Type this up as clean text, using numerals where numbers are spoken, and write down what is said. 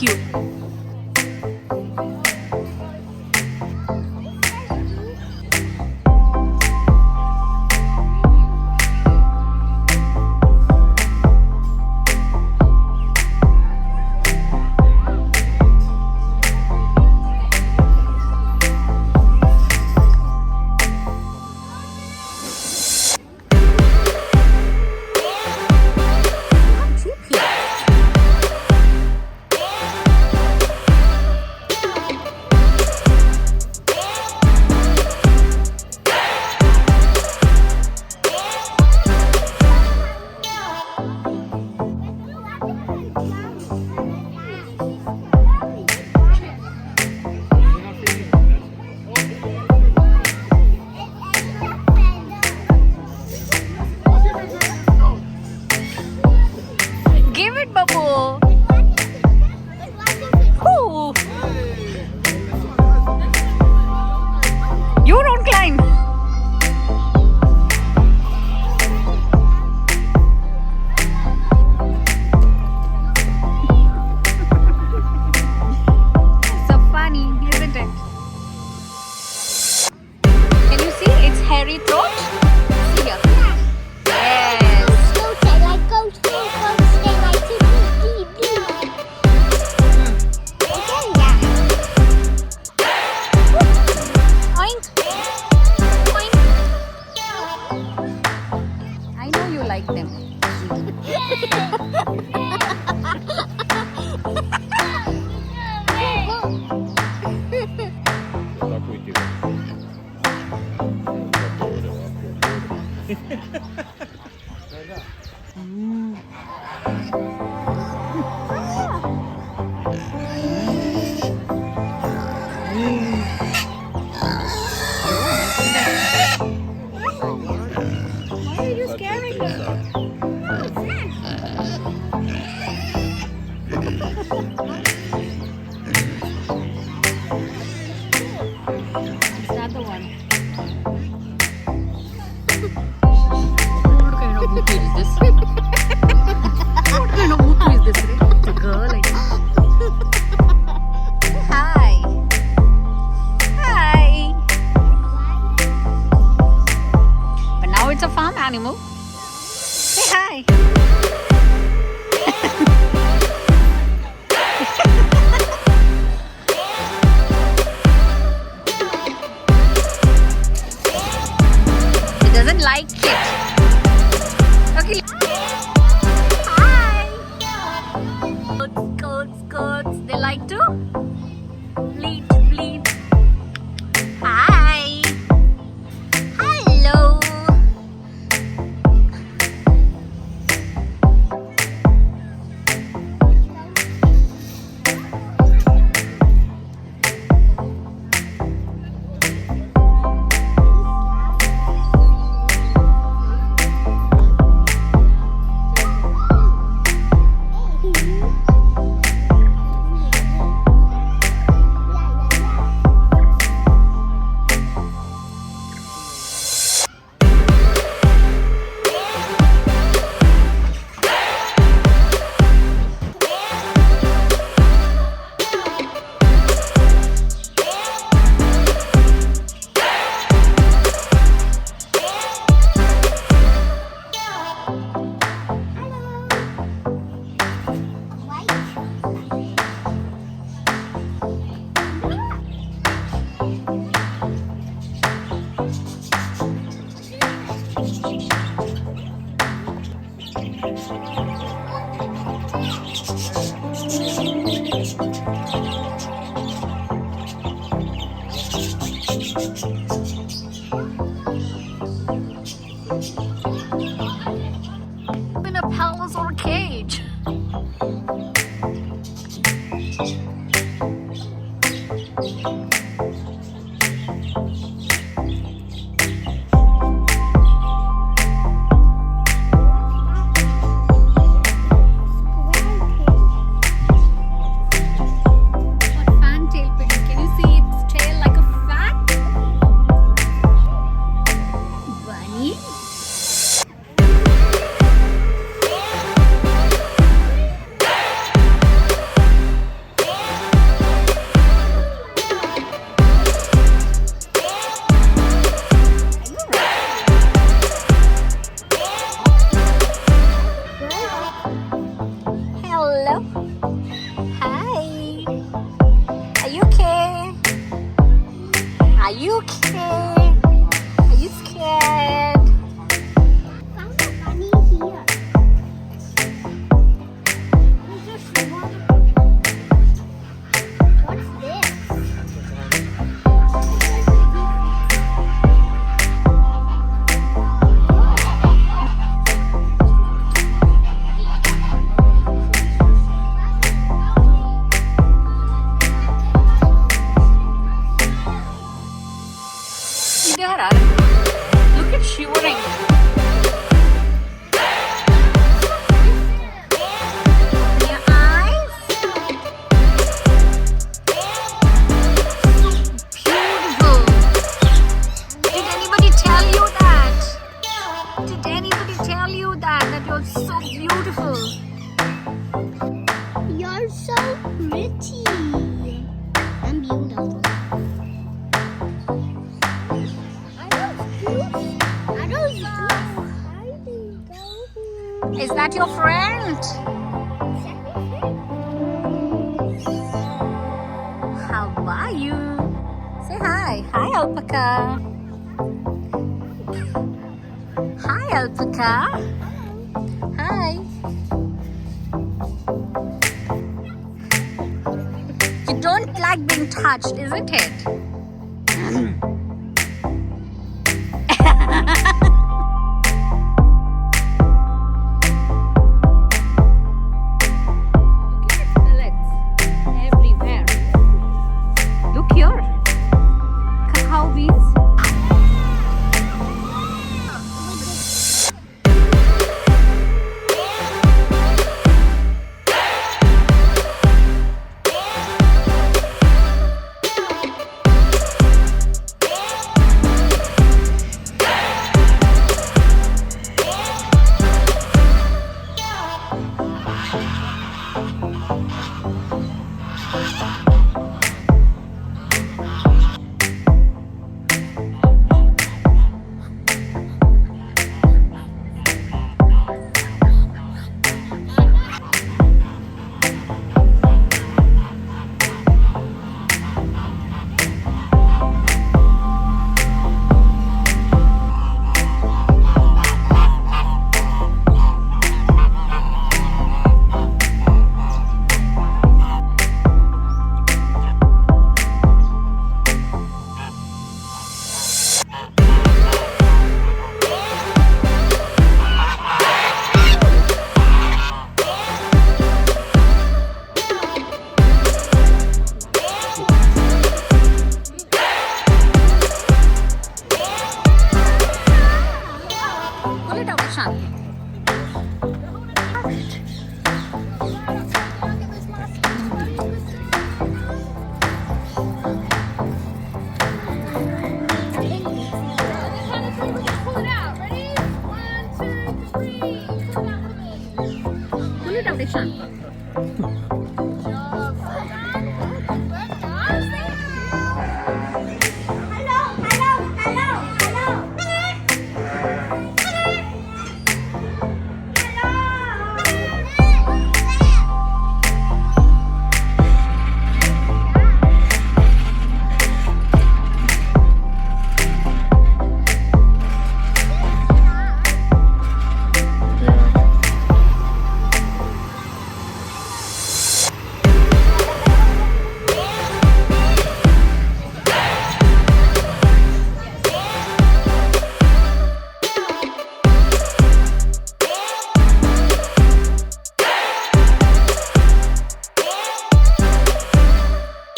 you. Give it, Babu. Ooh. You don't climb. So funny, isn't it? Can you see its hairy throat? See here. Yes. Oink. Oink. I know you like them. Why are you scaring them? Is that the one? What kind of movie is this? What kind of movie is this? It's a girl, I think. Hi. Hi. But now it's a farm animal. Say hi. It doesn't like it. Okay. Hi. Goats. They like to bleat. Hi. Hello. In a palace or a cage. that your friend? How are you? Say hi. Hi, alpaca. Hi, alpaca. Hi. You don't like being touched, isn't it? Pull it out, Ishan.